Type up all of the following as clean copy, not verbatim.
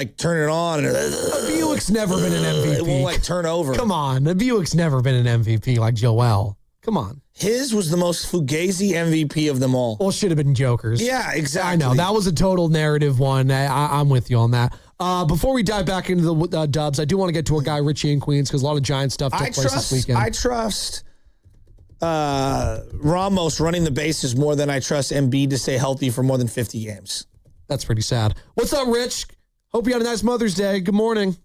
like turn it on. And Buick's never been an MVP. It won't like turn over. Come on. The Buick's never been an MVP like Joel. Come on. His was the most fugazi MVP of them all. Well, should have been Joker's. Yeah, exactly. I know. That was a total narrative one. I'm with you on that. Before we dive back into the Dubs, I do want to get to our guy Richie in Queens because a lot of Giant stuff took place this weekend. I trust Ramos running the bases more than I trust Embiid to stay healthy for more than 50 games. That's pretty sad. What's up, Rich? Hope you had a nice Mother's Day. Good morning.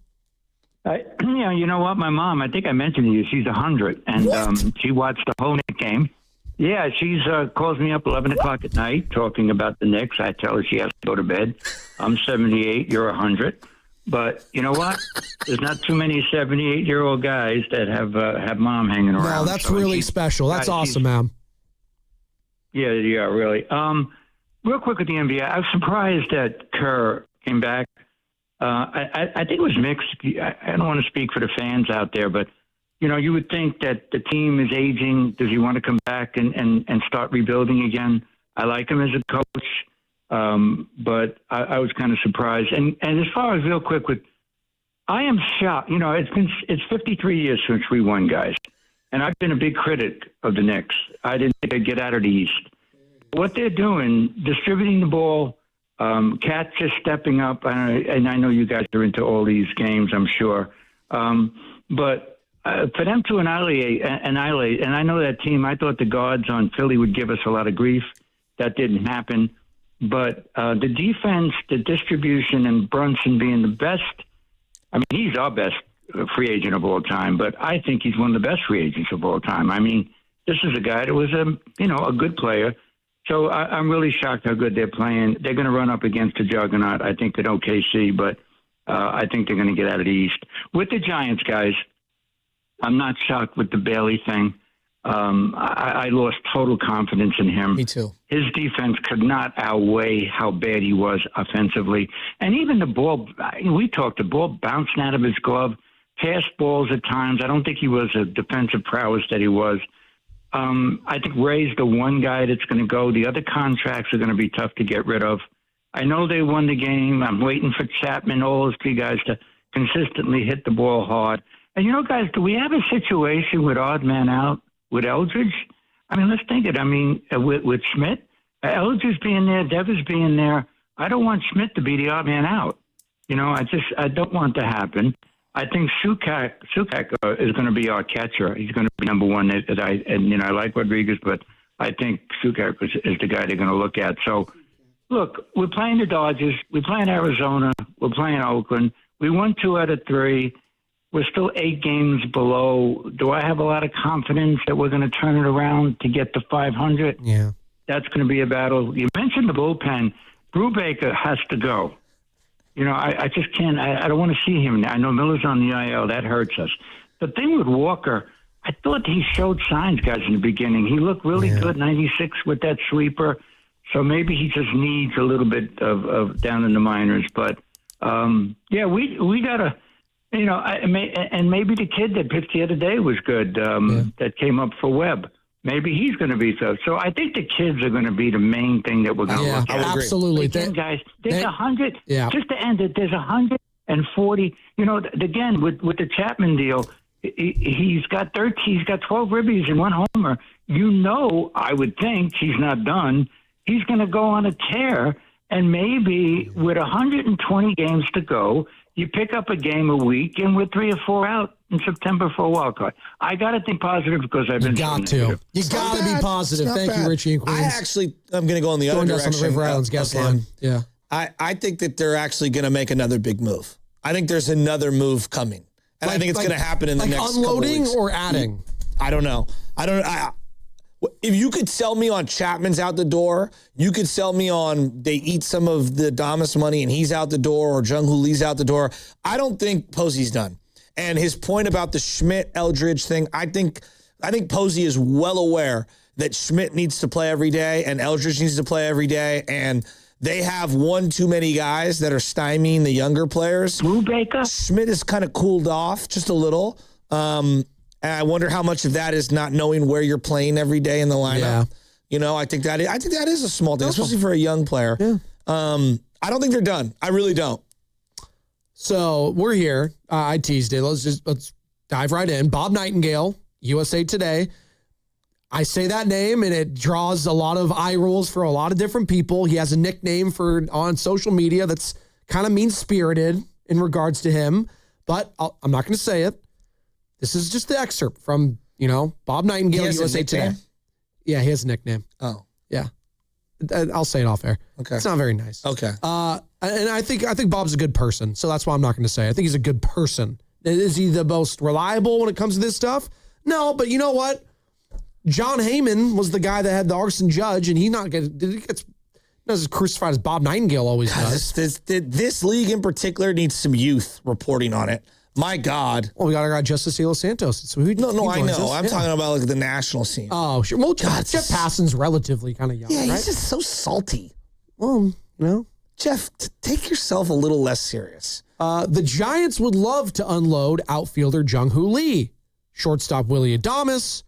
You know what? My mom, I think I mentioned to you, she's 100, and she watched the whole Knicks game. Yeah, she's calls me up 11 o'clock at night talking about the Knicks. I tell her she has to go to bed. I'm 78, you're 100. But you know what? There's not too many 78-year-old guys that have mom hanging around. No, that's really special. That's awesome, man. Yeah, really. Real quick with the NBA, I was surprised that Kerr came back. I think it was mixed. I don't want to speak for the fans out there, but, you would think that the team is aging. Does he want to come back and start rebuilding again? I like him as a coach, but I was kind of surprised. And as far as real quick I am shocked. It's 53 years since we won, guys. And I've been a big critic of the Knicks. I didn't think they'd get out of the East. What they're doing, distributing the ball, Cat just stepping up, and I know you guys are into all these games, I'm sure. But for them to annihilate, and I know that team, I thought the guards on Philly would give us a lot of grief. That didn't happen. But the defense, the distribution, and Brunson being the best, I mean, he's our best free agent of all time, but I think he's one of the best free agents of all time. I mean, this is a guy that was a good player. So I'm really shocked how good they're playing. They're going to run up against a juggernaut, I think, at OKC, but I think they're going to get out of the East. With the Giants, guys, I'm not shocked with the Bailey thing. I lost total confidence in him. Me too. His defense could not outweigh how bad he was offensively. And even the ball, the ball bouncing out of his glove, pass balls at times. I don't think he was a defensive prowess that he was. I think Ray's the one guy that's going to go. The other contracts are going to be tough to get rid of. I know they won the game. I'm waiting for Chapman, all those three guys to consistently hit the ball hard. And, guys, do we have a situation with odd man out with Eldridge? I mean, let's think it. I mean, with Schmidt, Eldridge being there, Devers being there, I don't want Schmidt to be the odd man out. I don't want to happen. I think Sukac is going to be our catcher. He's going to be number one. I like Rodriguez, but I think Sukac is the guy they're going to look at. So, look, we're playing the Dodgers. We're playing Arizona. We're playing Oakland. We won 2 out of 3. We're still 8 games below. Do I have a lot of confidence that we're going to turn it around to get to 500? Yeah. That's going to be a battle. You mentioned the bullpen. Brubaker has to go. I just can't. I don't want to see him. I know Miller's on the IL. That hurts us. The thing with Walker, I thought he showed signs, guys, in the beginning. He looked really good, 96 with that sweeper. So maybe he just needs a little bit of down in the minors. But, we got to, and maybe the kid that pitched the other day was good that came up for Webb. Maybe he's going to be so. So I think the kids are going to be the main thing that we're going to look at. Absolutely. Again, guys, there's 100. Yeah. Just to end it, there's 140. Again, with the Chapman deal, he's got 13. He's got 12 ribbies and 1 homer. I would think he's not done. He's going to go on a tear, and maybe with 120 games to go, you pick up a game a week, and we're 3 or 4 out in September for a wild card. I got to think positive because I've been. You got to be positive. Thank you, Richie and Queens. I'm going to go in the other direction. On the River Islands guest line. Yeah. I think that they're actually going to make another big move. I think there's another move coming, and I think it's going to happen in the next couple weeks. Unloading or adding? I don't know. If you could sell me on Chapman's out the door, you could sell me on they eat some of the Adames money and he's out the door, or Jung Ho Lee's out the door. I don't think Posey's done. And his point about the Schmidt-Eldridge thing, I think Posey is well aware that Schmidt needs to play every day and Eldridge needs to play every day, and they have one too many guys that are stymieing the younger players. Brubaker? Schmidt has kind of cooled off just a little. And I wonder how much of that is not knowing where you're playing every day in the lineup. Yeah. I think that is a small thing, especially for a young player. Yeah. I don't think they're done. I really don't. So we're here. I teased it. Let's dive right in. Bob Nightingale, USA Today. I say that name and it draws a lot of eye rolls for a lot of different people. He has a nickname on social media that's kind of mean-spirited in regards to him, but I'm not going to say it. This is just the excerpt from, Bob Nightingale, USA Today. Yeah, he has a nickname. Oh. Yeah. I'll say it off air. Okay. It's not very nice. Okay. And I think Bob's a good person, so that's why I'm not going to say it. I think he's a good person. Is he the most reliable when it comes to this stuff? No, but you know what? John Heyman was the guy that had the arson judge, and he gets as crucified as Bob Nightingale always does. This league in particular needs some youth reporting on it. My God. Well, we got our guy Justice Los Santos. So I know. I'm talking about the national scene. Oh, sure. Well, Jeff Passan's relatively kind of young, yeah, right? He's just so salty. Well, Jeff, take yourself a little less serious. The Giants would love to unload outfielder Jung Ho Lee, shortstop Willy Adames,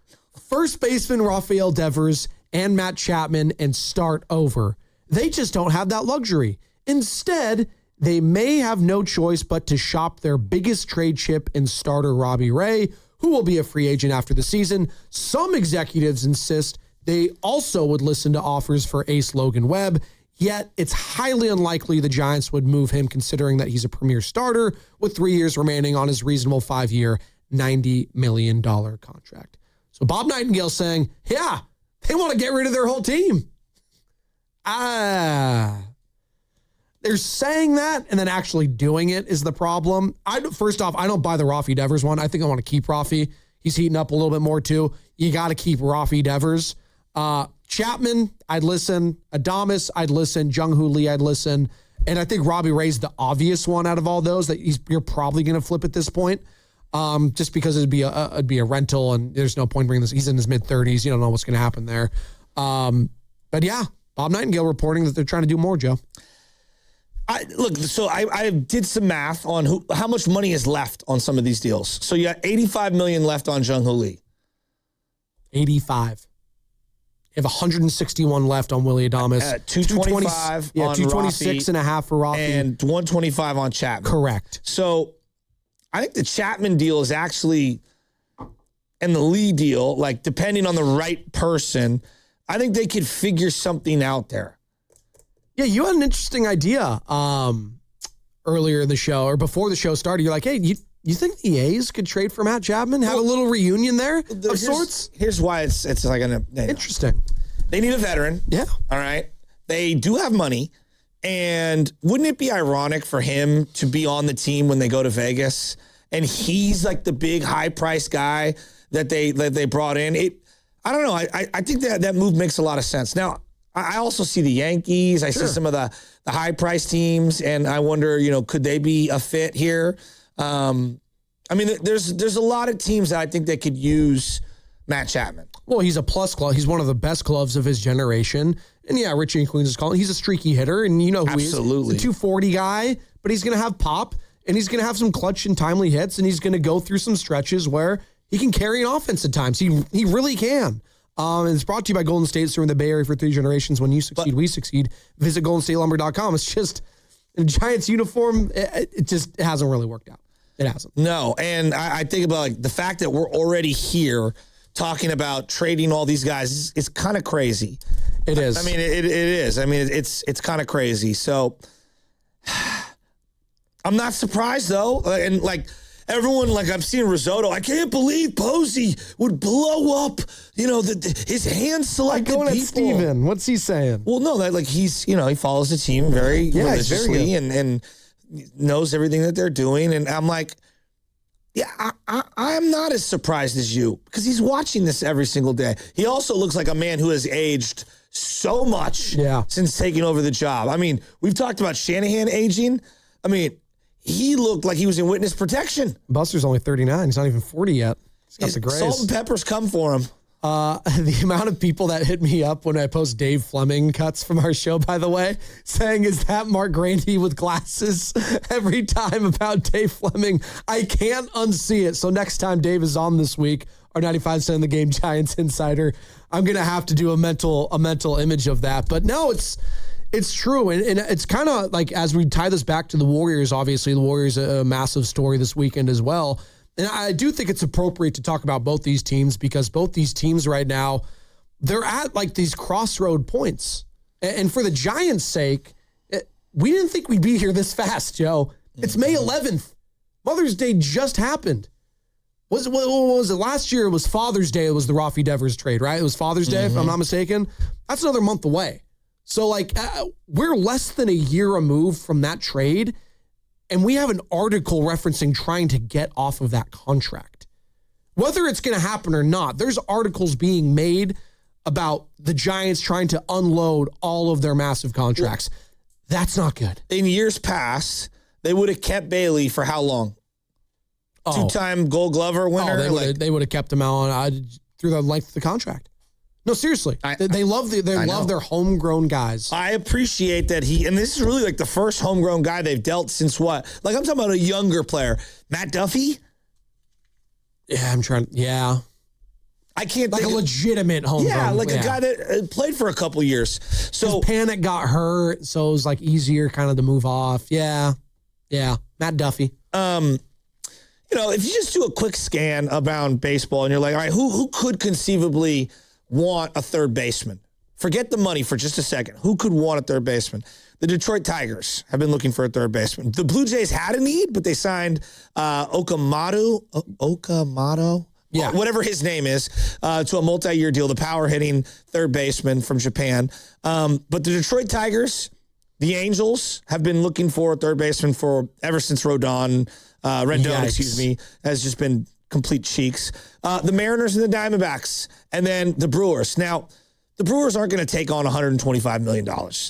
first baseman Rafael Devers, and Matt Chapman, and start over. They just don't have that luxury. Instead, they may have no choice but to shop their biggest trade chip in starter Robbie Ray, who will be a free agent after the season. Some executives insist they also would listen to offers for ace Logan Webb, yet it's highly unlikely the Giants would move him considering that he's a premier starter with 3 years remaining on his reasonable 5-year, $90 million contract. So Bob Nightingale saying, yeah, they want to get rid of their whole team. They're saying that and then actually doing it is the problem. First off, I don't buy the Rafi Devers one. I think I want to keep Rafi. He's heating up a little bit more too. You got to keep Rafi Devers. Chapman, I'd listen. Adames, I'd listen. Jung Ho Lee, I'd listen. And I think Robbie Ray's the obvious one out of all those that you're probably going to flip at this point. Just because it'd be a rental and there's no point bringing this. He's in his mid-30s. You don't know what's going to happen there. But yeah, Bob Nightingale reporting that they're trying to do more, Joe. I did some math on how much money is left on some of these deals. So you got $85 million left on Jung Ho Lee. 85. You have 161 left on Willy Adames. 225 on 226 Rafi, and a half for Rafi. and 125 on Chapman. Correct. So I think the Chapman deal is actually, and the Lee deal, like depending on the right person, I think they could figure something out there. Yeah, you had an interesting idea earlier in the show or before the show started. You're like, hey, you think the A's could trade for Matt Chapman? Have a little reunion there of sorts? Here's why it's like interesting. They need a veteran. Yeah. All right. They do have money. And wouldn't it be ironic for him to be on the team when they go to Vegas? And he's like the big high price guy that they brought in. I don't know. I think that move makes a lot of sense. Now, I also see the Yankees. I see some of the high price teams, and I wonder, could they be a fit here? There's a lot of teams that I think they could use Matt Chapman. Well, he's a plus glove. He's one of the best gloves of his generation. And yeah, Richie and Queens is calling. He's a streaky hitter, and you know who Absolutely. He is. He's a 240 guy, but he's going to have pop, and he's going to have some clutch and timely hits, and he's going to go through some stretches where he can carry an offense at times. He really can. And it's brought to you by Golden State, serving the Bay Area for 3 generations. When you succeed, we succeed. Visit GoldenStateLumber.com. It's just in a Giants uniform. It just hasn't really worked out. It hasn't. No, and I think about like the fact that we're already here talking about trading all these guys. It's kind of crazy. It is. It is. It's kind of crazy. So I'm not surprised though, and like. Everyone, like I'm seeing Risotto. I can't believe Posey would blow up, his hand-selected people. At Steven. What's he saying? Well, no, that like he's, he follows the team very religiously and knows everything that they're doing. And I'm like, yeah, I'm not as surprised as you because he's watching this every single day. He also looks like a man who has aged so much since taking over the job. We've talked about Shanahan aging. He looked like he was in witness protection. Buster's only 39. He's not even 40 yet. He's got the grace. Salt and peppers come for him. The amount of people that hit me up when I post Dave Fleming cuts from our show, by the way, saying, is that Mark Grandy with glasses every time about Dave Fleming? I can't unsee it. So next time Dave is on this week, our 95 in the Game Giants Insider, I'm going to have to do a mental image of that. But no, It's true. And it's kind of like, as we tie this back to the Warriors, obviously the Warriors are a massive story this weekend as well. And I do think it's appropriate to talk about both these teams because both these teams right now, they're at like these crossroad points. And for the Giants' sake, we didn't think we'd be here this fast, Joe. It's May 11th. Mother's Day just happened. What was it? Last year it was Father's Day. It was the Rafael Devers trade, right? It was Father's Day, if I'm not mistaken. That's another month away. So, like, we're less than a year removed from that trade, and we have an article referencing trying to get off of that contract. Whether it's going to happen or not, there's articles being made about the Giants trying to unload all of their massive contracts. That's not good. In years past, they would have kept Bailey for how long? Two-time Gold Glover winner? They would have kept him out through the length of the contract. No, seriously. They love their homegrown guys. I appreciate that and this is really like the first homegrown guy they've dealt since what? Like, I'm talking about a younger player. Matt Duffy? Yeah, I can't think. Like a legitimate homegrown. Yeah, like a guy that played for a couple years. So Panic got hurt, so it was like easier kind of to move off. Yeah. Matt Duffy. If you just do a quick scan around baseball and you're like, all right, who could conceivably want a third baseman? Forget the money for just a second. Who could want a third baseman? The Detroit Tigers have been looking for a third baseman. The Blue Jays had a need, but they signed Okamoto, whatever his name is, to a multi-year deal, the power-hitting third baseman from Japan. But the Detroit Tigers, the Angels, have been looking for a third baseman ever since Rendon, has just been complete cheeks. The Mariners and the Diamondbacks, and then the Brewers. Now, the Brewers aren't going to take on $125 million.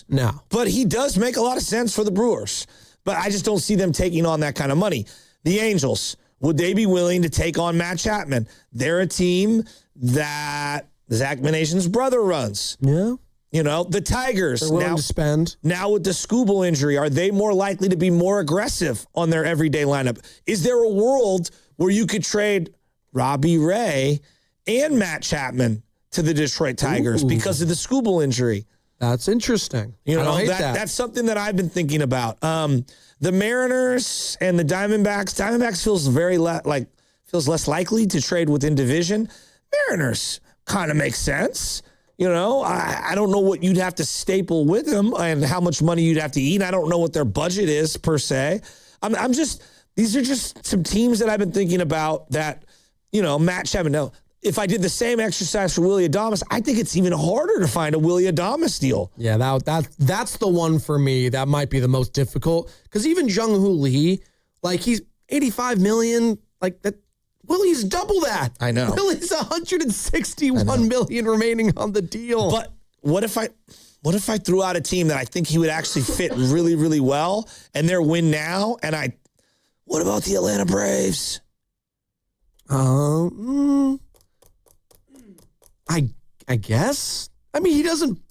No. But he does make a lot of sense for the Brewers. But I just don't see them taking on that kind of money. The Angels, would they be willing to take on Matt Chapman? They're a team that Zach Mination's brother runs. Yeah. The Tigers. They're willing to spend. Now with the Scoobel injury, are they more likely to be more aggressive on their everyday lineup? Is there a world where you could trade Robbie Ray and Matt Chapman to the Detroit Tigers because of the Scoobel injury? That's interesting. I don't hate that. That's something that I've been thinking about. The Mariners and the Diamondbacks. Diamondbacks feels less likely to trade within division. Mariners kind of makes sense. I don't know what you'd have to staple with them and how much money you'd have to eat. I don't know what their budget is per se. These are just some teams that I've been thinking about that, Matt Chapman. Now, if I did the same exercise for Willy Adames, I think it's even harder to find a Willy Adames deal. Yeah, that's the one for me. That might be the most difficult because even Jung Ho Lee, like he's $85 million, like that. Willie's double that. I know. Willie's $161 million remaining on the deal. But what if I threw out a team that I think he would actually fit really, really well and they're win now? And what about the Atlanta Braves? I guess. I mean,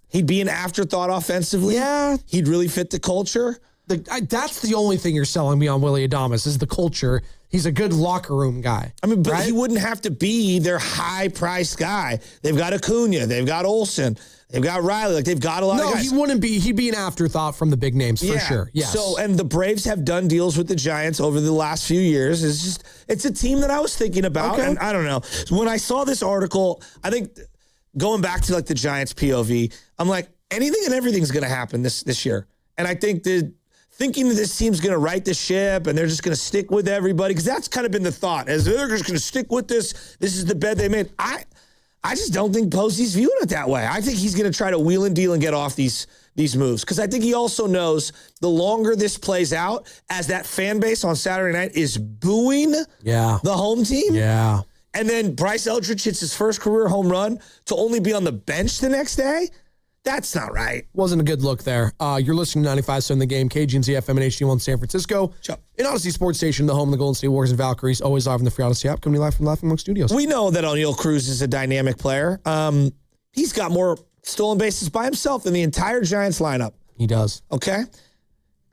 he'd be an afterthought offensively. Yeah. He'd really fit the culture. That's the only thing you're selling me on Willy Adames is the culture. He's a good locker room guy. I mean, but he wouldn't have to be their high-priced guy. They've got Acuna. They've got Olsen. They've got Riley. Like, they've got a lot of guys. No, he wouldn't be. He'd be an afterthought from the big names for sure. Yes. So, and the Braves have done deals with the Giants over the last few years. It's a team that I was thinking about. Okay. And I don't know. When I saw this article, I think going back to like the Giants POV, I'm like, anything and everything's going to happen this year. And I think thinking that this team's going to right the ship and they're just going to stick with everybody, because that's kind of been the thought, as they're just going to stick with this. This is the bed they made. I just don't think Posey's viewing it that way. I think he's going to try to wheel and deal and get off these moves, because I think he also knows the longer this plays out, as that fan base on Saturday night is booing the home team. Yeah. And then Bryce Eldridge hits his first career home run to only be on the bench the next day. That's not right. Wasn't a good look there. You're listening to 95.7 The Game, KGNZ FM and HD1 San Francisco. Sure. In Odyssey Sports Station, the home of the Golden State Warriors and Valkyries, always live in the free Odyssey app. Coming live from Laughing Monk Studios. We know that O'Neal Cruz is a dynamic player. He's got more stolen bases by himself than the entire Giants lineup. He does. Okay?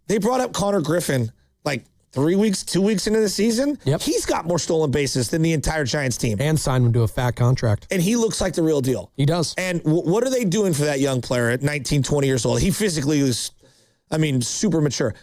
They brought up Connor Griffin like 2 weeks into the season, Yep. he's got more stolen bases than the entire Giants team. And signed him to a fat contract. And he looks like the real deal. He does. And what are they doing for that young player at 19, 20 years old? He physically is, super mature.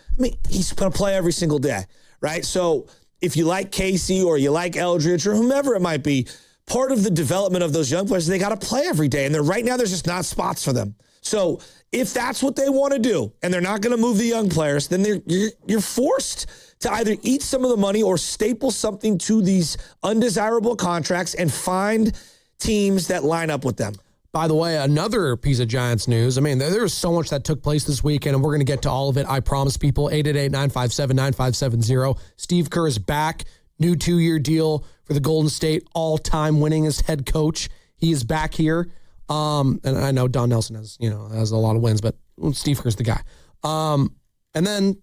He's going to play every single day, right? So if you like Casey or you like Eldridge or whomever it might be, part of the development of those young players, they got to play every day. And right now, there's just not spots for them. So if that's what they want to do, and they're not going to move the young players, then you're forced to either eat some of the money or staple something to these undesirable contracts and find teams that line up with them. By the way, another piece of Giants news. There was so much that took place this weekend, and we're going to get to all of it. I promise people. 888-957-9570. Steve Kerr is back. New 2-year deal for the Golden State all-time winningest head coach. He is back here. And I know Don Nelson has a lot of wins, but Steve Kerr's the guy. And then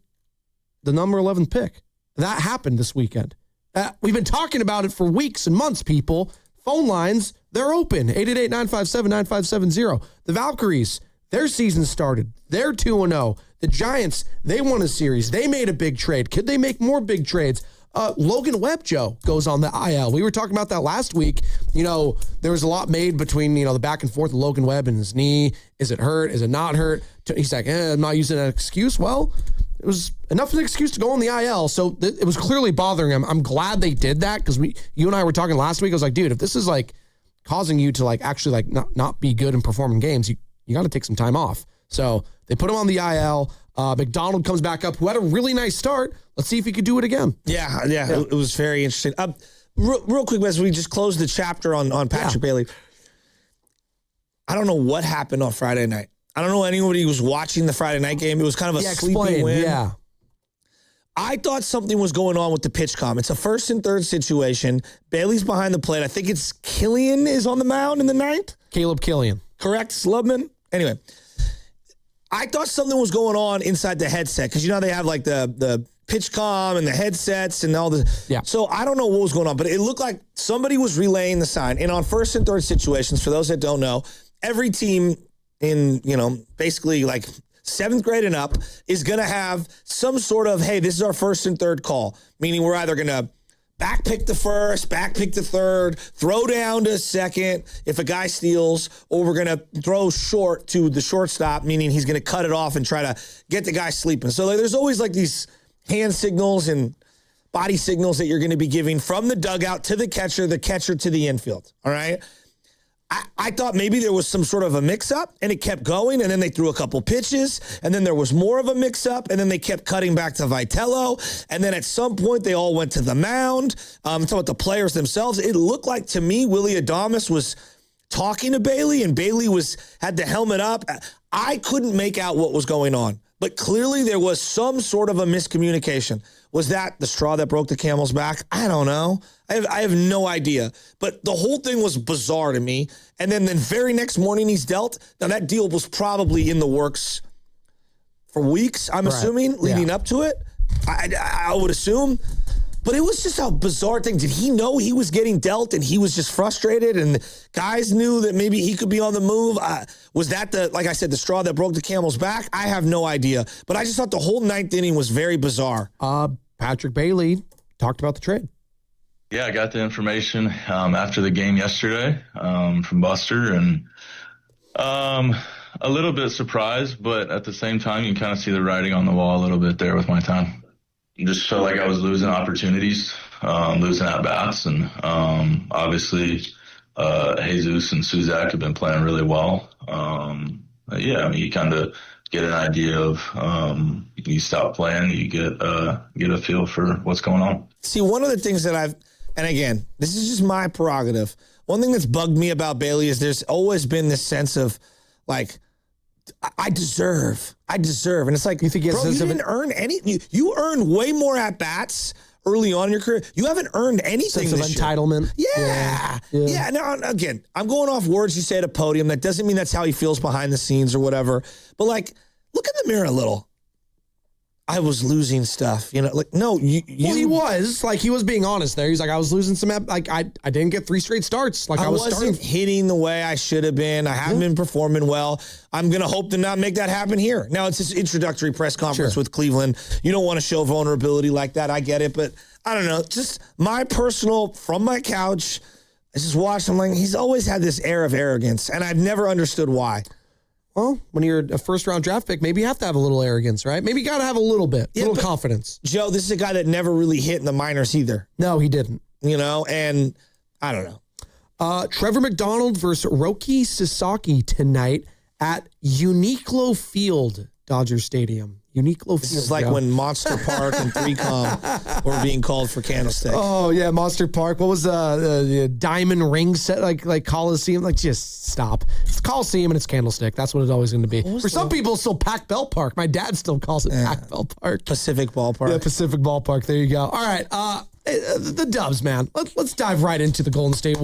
the number 11 pick. That happened this weekend. We've been talking about it for weeks and months, people. Phone lines, they're open. 888-957-9570. The Valkyries, their season started. They're 2-0. The Giants, they won a series. They made a big trade. Could they make more big trades? Logan Webb, Joe, goes on the IL. We were talking about that last week. There was a lot made between, the back and forth of Logan Webb and his knee. Is it hurt? Is it not hurt? He's like, I'm not using that excuse. Well, it was enough of an excuse to go on the IL. So it was clearly bothering him. I'm glad they did that because you and I were talking last week. I was like, dude, if this is causing you to actually not be good and perform in games, you got to take some time off. So they put him on the IL. McDonald comes back up, who had a really nice start. Let's see if he could do it again. Yeah. It was very interesting. Real quick, as we just closed the chapter on Patrick Bailey, I don't know what happened on Friday night. I don't know anybody was watching the Friday night game. It was kind of a sleepy win. Yeah. I thought something was going on with the pitch com. It's a first and third situation. Bailey's behind the plate. I think it's Killian is on the mound in the ninth. Caleb Killian. Correct? Slubman? Anyway. I thought something was going on inside the headset because they have the pitch comm and the headsets and all the. Yeah. So I don't know what was going on, but it looked like somebody was relaying the sign. And on first and third situations, for those that don't know, every team in basically seventh grade and up is going to have some sort of, hey, this is our first and third call, meaning we're either going to back pick the first, back pick the third, throw down to second if a guy steals, or we're going to throw short to the shortstop, meaning he's going to cut it off and try to get the guy sleeping. So there's always these hand signals and body signals that you're going to be giving from the dugout to the catcher to the infield. All right. I thought maybe there was some sort of a mix-up, and it kept going, and then they threw a couple pitches, and then there was more of a mix-up, and then they kept cutting back to Vitello, and then at some point they all went to the mound. I'm talking about the players themselves. It looked like to me Willy Adames was talking to Bailey, and Bailey had the helmet up. I couldn't make out what was going on, but clearly there was some sort of a miscommunication. Was that the straw that broke the camel's back? I don't know. I have no idea. But the whole thing was bizarre to me. And then the very next morning he's dealt. Now, that deal was probably in the works for weeks, I'm assuming, leading up to it. I would assume. But it was just a bizarre thing. Did he know he was getting dealt and he was just frustrated and guys knew that maybe he could be on the move? Was that like I said, the straw that broke the camel's back? I have no idea. But I just thought the whole ninth inning was very bizarre. Patrick Bailey talked about the trade. Yeah, I got the information after the game yesterday from Buster, and a little bit surprised, but at the same time, you can kind of see the writing on the wall a little bit there with my time. Just felt like I was losing opportunities, losing at-bats, and obviously Jesus and Sukac have been playing really well. You kind of get an idea of you stop playing, you get a feel for what's going on. See, one of the things that and again, this is just my prerogative. One thing that's bugged me about Bailey is there's always been this sense of I deserve. And it's like, you think you didn't earn any. You earned way more at bats early on in your career. You haven't earned anything. Sense of entitlement. Yeah. Now, again, I'm going off words you say at a podium. That doesn't mean that's how he feels behind the scenes or whatever. But look in the mirror a little. I was losing stuff. Like, no, Well, he was being honest there. He's like, I was losing some, like, I didn't get 3 straight starts. Like, I wasn't hitting the way I should have been. I haven't been performing well. I'm going to hope to not make that happen here. Now, it's this introductory press conference with Cleveland. You don't want to show vulnerability like that. I get it. But I don't know. Just my personal, from my couch, I just watched him. Like, he's always had this air of arrogance, and I've never understood why. Well, when you're a first-round draft pick, maybe you have to have a little arrogance, right? Maybe you got to have a little bit, a little confidence. Joe, this is a guy that never really hit in the minors either. No, he didn't. And I don't know. Trevor McDonald versus Roki Sasaki tonight at Uniqlo Field, Dodger Stadium. Uniqlo Field. This is like when Monster Park and 3Com were being called for Candlestick. Oh, yeah, Monster Park. What was the Diamond Ring set, like Coliseum? Like, just stop. It's Coliseum and it's Candlestick. That's what it's always going to be. For some people, it's still Pac Bell Park. My dad still calls it Pac Bell Park. Pacific Ballpark. Yeah, Pacific Ballpark. There you go. All right, the Dubs, man. Let's dive right into the Golden State